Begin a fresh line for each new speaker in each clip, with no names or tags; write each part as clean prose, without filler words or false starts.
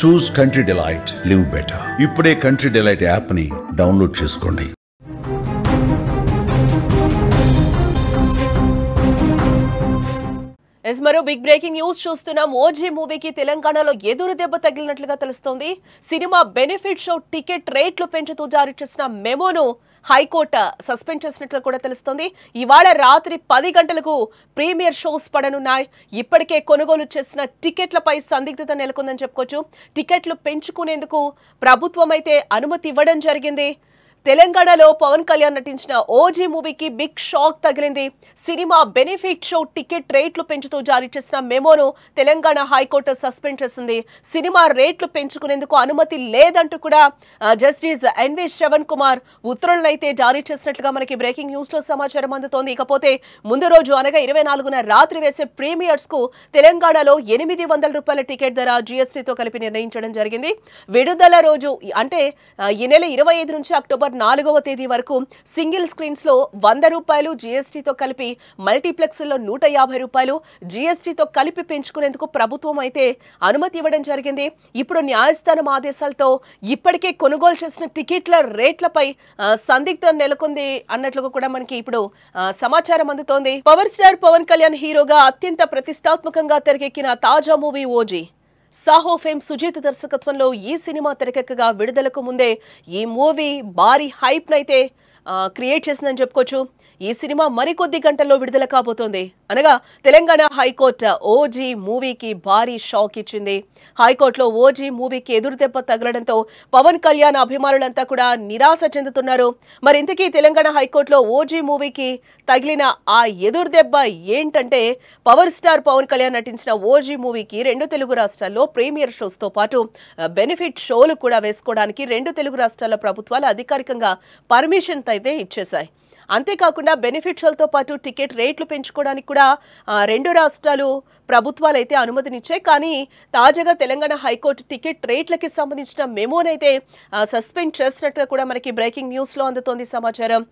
చూస్ country delight, live better. ఇప్పుడే country delight app ని download చేసుకోండి.
మరో బిగ్ బ్రేకింగ్ న్యూస్ చూస్తున్నాం. ఓజీ మూవీకి తెలంగాణలో ఎదురు దెబ్బ తగిలినట్లుగా తెలుస్తోంది. సినిమా బెనిఫిట్ షో టికెట్ రేట్లు పెంచుతూ జారీ చేసిన మెమోను హైకోర్టు సస్పెండ్ చేసినట్లు కూడా తెలుస్తోంది. ఇవాళ రాత్రి 10 గంటలకు ప్రీమియర్ షోస్ పడనున్నాయి. ఇప్పటికే కొనుగోలు చేసిన టికెట్లపై సందిగ్ధత నెలకొందని చెప్పుకోవచ్చు. టికెట్లు పెంచుకునేందుకు ప్రభుత్వం అయితే అనుమతి ఇవ్వడం జరిగింది. తెలంగాణలో పవన్ కళ్యాణ్ నటించిన ఓజీ మూవీకి బిగ్ షాక్ తగిలింది. సినిమా బెనిఫిట్ షో టికెట్ రేట్లు పెంచుతూ జారీ చేసిన మెమోను తెలంగాణ హైకోర్టు సస్పెండ్ చేసింది. సినిమా రేట్లు పెంచుకునేందుకు అనుమతి లేదంటూ కూడా జస్టిస్ ఎన్వి శ్రవణ్ కుమార్ ఉత్తర్వులను అయితే జారీ చేసినట్లుగా మనకి బ్రేకింగ్ న్యూస్ లో సమాచారం అందుతోంది. ఇకపోతే ముందు రోజు అనగా 24న రాత్రి వేసే ప్రీమియర్స్ కు తెలంగాణలో 800 రూపాయల టికెట్ ధర జీఎస్టీతో కలిపి నిర్ణయించడం జరిగింది. విడుదల రోజు అంటే ఈ నెల 25 నుంచి అక్టోబర్ 4వ తేదీ వరకు సింగిల్ స్క్రీన్స్ లో 100 రూపాయలు జీఎస్టీతో కలిపి, మల్టీప్లెక్స్ లో 150 రూపాయలు జీఎస్టీతో కలిపి పెంచుకునేందుకు ప్రభుత్వం అయితే అనుమతి ఇవ్వడం జరిగింది. ఇప్పుడు న్యాయస్థానం ఆదేశాలతో ఇప్పటికే కొనుగోలు చేసిన టికెట్ల రేట్లపై సందిగ్ధం నెలకొంది అన్నట్లుగా కూడా మనకి ఇప్పుడు సమాచారం అందుతోంది. పవర్ స్టార్ పవన్ కళ్యాణ్ హీరోగా అత్యంత ప్రతిష్టాత్మకంగా తెరకెక్కిన తాజా movie OG. Saaho fame Sujeeth దర్శకత్వంలో ఈ సినిమా తెరకెక్కగా విడుదలకు ముందే ఈ మూవీ భారీ హైప్ నైతే క్రియేట్ చేసిందని చెప్పుకోవచ్చు. ఈ సినిమా మరికొద్ది గంటల్లో విడుదల కాబోతోంది. అనగా తెలంగాణ హైకోర్టు ఓజీ మూవీకి భారీ షాక్ ఇచ్చింది. హైకోర్టులో ఓజీ మూవీకి ఎదురుదెబ్బ తగలడంతో పవన్ కళ్యాణ్ అభిమానులంతా కూడా నిరాశ చెందుతున్నారు. మరి ఇంతకీ తెలంగాణ హైకోర్టులో ఓజీ మూవీకి తగిలిన ఆ ఎదురుదెబ్బ ఏంటంటే, పవర్ స్టార్ పవన్ కళ్యాణ్ నటించిన ఓజీ మూవీకి 2 తెలుగు రాష్ట్రాల్లో ప్రీమియర్ షోస్ తో పాటు బెనిఫిట్ షోలు కూడా వేసుకోవడానికి 2 తెలుగు రాష్ట్రాల ప్రభుత్వాలు అధికారికంగా పర్మిషన్ అయితే ఇచ్చేశాయి. అంతేకాకుండా బెనిఫిట్ షోలతో పాటు టికెట్ రేట్లు పెంచుకోవడానికి కూడా 2 రాష్ట్రాలు ప్రభుత్వాలు అయితే అనుమతినిచ్చాయి. కానీ తాజాగా తెలంగాణ హైకోర్టు టికెట్ రేట్లకి సంబంధించిన మెమోనైతే సస్పెండ్ చేసినట్టుగా కూడా మనకి బ్రేకింగ్ న్యూస్ లో అందుతోంది సమాచారం.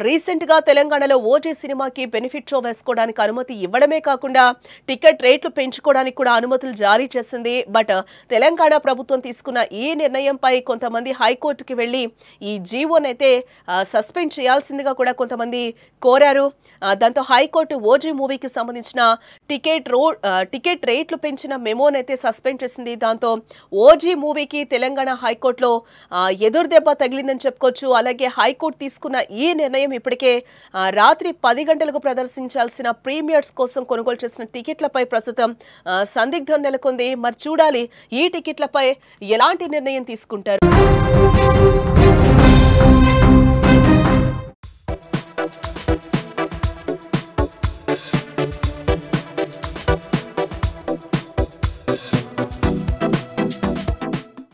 రీసెంట్ గా తెలంగాణలో ఓజీ సినిమాకి బెనిఫిట్ షో వేసుకోవడానికి అనుమతి ఇవ్వడమే కాకుండా టికెట్ రేట్లు పెంచుకోవడానికి కూడా అనుమతులు జారీ చేసింది. బట్ తెలంగాణ ప్రభుత్వం తీసుకున్న ఈ నిర్ణయంపై కొంతమంది హైకోర్టుకి వెళ్లి ఈ జీవోనైతే సస్పెండ్ చేయాల్సిందిగా కూడా కొంతమంది కోరారు. దాంతో హైకోర్టు ఓజీ మూవీకి సంబంధించిన టికెట్ రేట్లు పెంచిన మెమోనైతే సస్పెండ్ చేసింది. దాంతో ఓజీ మూవీకి తెలంగాణ హైకోర్టులో ఎదురుదెబ్బ తగిలిందని చెప్పుకోవచ్చు. అలాగే హైకోర్టు తీసుకున్న ఈ నిర్ణయం ఇప్పటికే రాత్రి 10 గంటలకు ప్రదర్శించాల్సిన ప్రీమియర్స్ కోసం కొనుగోలు చేసిన టికెట్లపై ప్రస్తుతం సందిగ్ధం నెలకొంది. మరి చూడాలి ఈ టికెట్లపై ఎలాంటి నిర్ణయం తీసుకుంటారు.